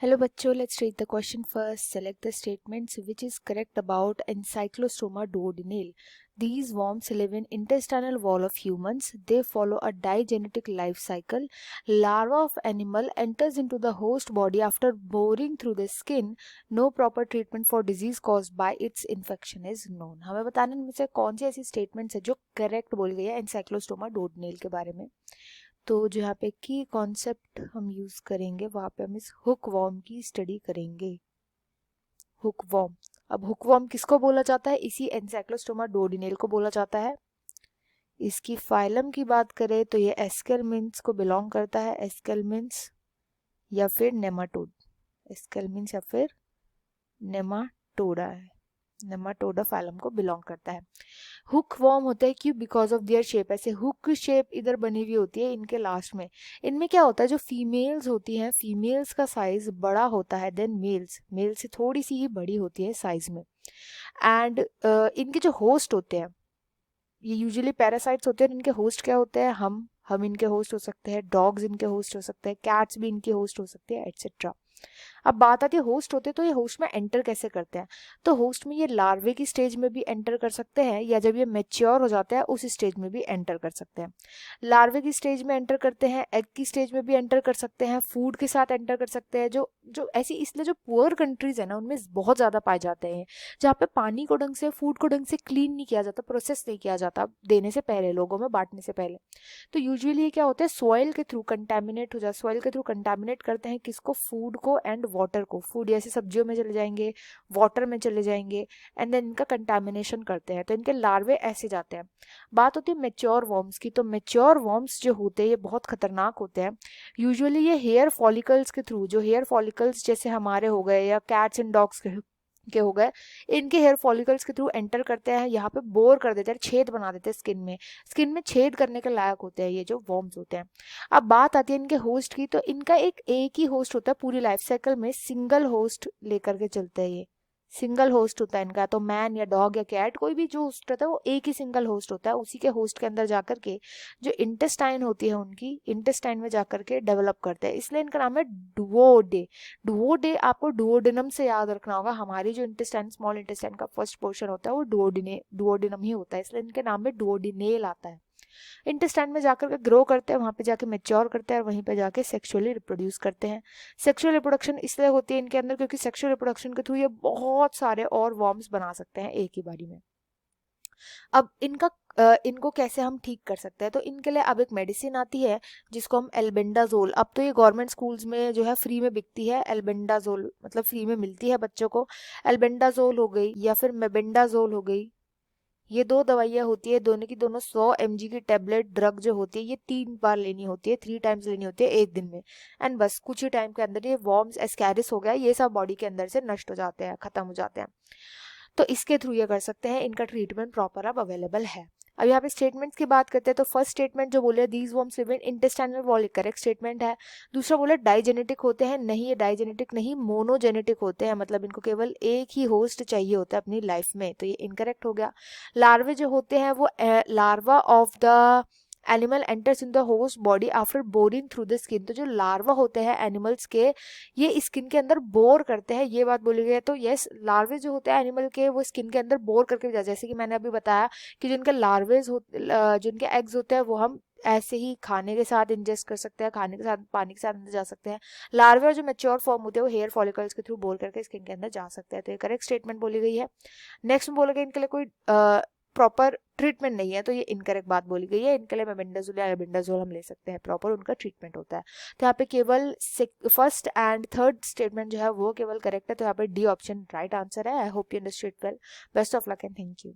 Hello बच्चों, let's read the question first. Select the statements which is correct about Ancylostoma duodenale. These worms live in intestinal wall of humans. They follow a digenetic life cycle. Larva of animal enters into the host body after boring through the skin. No proper treatment for disease caused by its infection is known. हमें बताना इनमें से कौन सी ऐसी statements है जो correct बोली गई है एंसाइक्लोस्टोमा डोडेनेल के बारे में। तो जो यहाँ पे की कॉन्सेप्ट हम यूज करेंगे वहां पे हम इस हुक वॉर्म की स्टडी करेंगे। हुक वॉर्म, अब हुक वॉर्म किसको बोला जाता है? इसी एंसाइक्लोस्टोमा डोडेनेल को बोला जाता है। इसकी फाइलम की बात करें तो ये एस्केलमिन्स को बिलोंग करता है। एस्केलमिन्स या फिर नेमाटोड, एस्केलमिन्स या फिर नेमाटोडा है, नेमाटोडा फाइलम को बिलोंग करता है। हुक वॉर्म होता है क्यों? बिकॉज ऑफ देयर शेप, ऐसे हुक शेप इधर बनी हुई होती है इनके लास्ट में। इनमें क्या होता है, जो फीमेल्स होती हैं, फीमेल्स का साइज बड़ा होता है देन मेल्स, मेल से थोड़ी सी ही बड़ी होती है साइज में। एंड इनके जो होस्ट होते हैं ये यूजुअली पैरासाइट्स होते हैं। इनके होस्ट क्या होते हैं? हम इनके होस्ट हो सकते हैं, डॉग्स इनके होस्ट हो सकते हैं, कैट्स भी इनके होस्ट हो सकते हैं, एटसेट्रा। अब बात आती है होस्ट होते, तो ये होस्ट में एंटर कैसे करते हैं? तो होस्ट में ये लार्वे की स्टेज में भी एंटर कर सकते हैं या जब ये मैच्योर हो जाता है उस स्टेज में भी एंटर कर सकते हैं। लार्वे की स्टेज में एंटर करते हैं, एग की स्टेज में भी एंटर कर सकते हैं, फूड के साथ एंटर कर सकते हैं। जो जो ऐसी, इसलिए जो पुअर कंट्रीज है ना उनमें बहुत ज्यादा पाए जाते हैं, जहाँ पे पानी को ढंग से, फूड को ढंग से क्लीन नहीं किया जाता, प्रोसेस नहीं किया जाता देने से पहले, लोगों में बांटने से पहले। तो यूजुअली ये क्या होता है, सॉइल के थ्रू कंटेमिनेट हो जाए, सॉइल के थ्रू कंटेमिनेट करते हैं किसको? फूड को एंड वाटर को। फूड जैसे सब्जियों में चले जाएंगे, वाटर में चले जाएंगे, एंड देन इनका कंटेमिनेशन करते हैं। तो इनके लार्वे ऐसे जाते हैं। बात होती है मेच्योर वॉर्म्स की, तो मेच्योर वॉर्म्स जो होते हैं ये बहुत खतरनाक होते हैं। यूजुअली ये हेयर फॉलिकल्स के थ्रू, जो हेयर फॉलिकल्स जैसे हमारे हो गए या कैट्स एंड डॉग्स के हो गए, इनके हेयर फॉलिकल्स के थ्रू एंटर करते हैं, यहाँ पे बोर कर देते हैं, छेद बना देते हैं स्किन में। स्किन में छेद करने के लायक होते हैं ये जो वॉर्म्स होते हैं। अब बात आती है इनके होस्ट की, तो इनका एक ही होस्ट होता है पूरी लाइफ साइकिल में, सिंगल होस्ट लेकर के चलते हैं ये। सिंगल होस्ट होता है इनका, तो मैन या डॉग या कैट कोई भी जो होस्ट रहता है वो एक ही सिंगल होस्ट होता है। उसी के होस्ट के अंदर जाकर के जो इंटेस्टाइन होती है उनकी, इंटेस्टाइन में जाकर के डेवलप करते हैं, इसलिए इनका नाम है डुओडे। डुओडे आपको डुओडेनम से याद रखना होगा। हमारी जो इंटेस्टाइन, स्मॉल इंटेस्टाइन का फर्स्ट पोर्शन होता है वो डुओडेनम ही होता है, इसलिए इनके नाम में डुओडिनेल आता है। इंटेस्टाइन में जाकर के ग्रो करते हैं, वहां पे जाके मेच्योर करते हैं और वहीं पे जाके सेक्सुअली रिप्रोड्यूस करते हैं। सेक्सुअल रिप्रोडक्शन इसलिए होती है इनके अंदर क्योंकि सेक्सुअल रिप्रोडक्शन के थ्रू ये बहुत सारे और वॉर्म्स बना सकते हैं एक ही बारी में। अब इनको कैसे हम ठीक कर सकते हैं? तो इनके लिए अब एक मेडिसिन आती है जिसको हम एल्बेंडाजोल, अब तो ये गवर्नमेंट स्कूल्स में जो है फ्री में बिकती है, एल्बेंडाजोल मतलब फ्री में मिलती है बच्चों को। एल्बेंडाजोल हो गई या फिर मेबेंडाजोल हो गई, ये दो दवाइयाँ होती है, दोनों की दोनों 100 mg की टेबलेट ड्रग जो होती है ये 3 बार लेनी होती है, 3 टाइम्स लेनी होती है एक दिन में। एंड बस कुछ ही टाइम के अंदर ये वॉर्म्स, एस्कैरिस हो गया, ये सब बॉडी के अंदर से नष्ट हो जाते हैं, खत्म हो जाते हैं। तो इसके थ्रू ये कर सकते हैं, इनका ट्रीटमेंट प्रॉपर अब अवेलेबल है। अब यहाँ पे स्टेटमेंट्स की बात करते हैं, तो फर्स्ट स्टेटमेंट जो बोले these worms live in intestinal wall, correct statement है। दूसरा बोले डाइजेनेटिक होते हैं, नहीं ये डाइजेनेटिक नहीं, मोनोजेनेटिक होते हैं, मतलब इनको केवल एक ही होस्ट चाहिए होता है अपनी लाइफ में, तो ये इनकरेक्ट हो गया। लार्वे जो होते हैं वो larva of the animal enters in the host body after boring through the skin, तो जो लार्वा होते हैं एनिमल्स के ये स्किन के अंदर बोर करते हैं, ये बात बोली गई है। तो यस, लार्वे जो होते हैं एनिमल के वो स्किन के अंदर बोर करके भी जाते हैं, जैसे कि मैंने अभी बताया कि जिनके लार्वेज जिनके एग्स होते हैं वो हम ऐसे ही खाने के साथ इंजेस्ट कर सकते हैं, खाने के साथ, पानी के साथ अंदर जा सकते हैं। लार्वे और जो मेच्योर फॉर्म होते हैं वो हेयर फॉलिकल्स के थ्रू बोर करके स्किन के अंदर जा सकते हैं, तो ये करेक्ट स्टेटमेंट बोली गई है। नेक्स्ट में बोला गया इनके लिए कोई प्रॉपर ट्रीटमेंट नहीं है, तो ये इनकरेक्ट बात बोली गई है। इनके लिए मेबेंडाजोल या एल्बेंडाजोल हम ले सकते हैं, प्रॉपर उनका ट्रीटमेंट होता है। तो यहाँ पे केवल फर्स्ट एंड थर्ड स्टेटमेंट जो है वो केवल करेक्ट है, तो यहाँ पे डी ऑप्शन राइट आंसर है। I hope you understood well. Best of luck and thank you.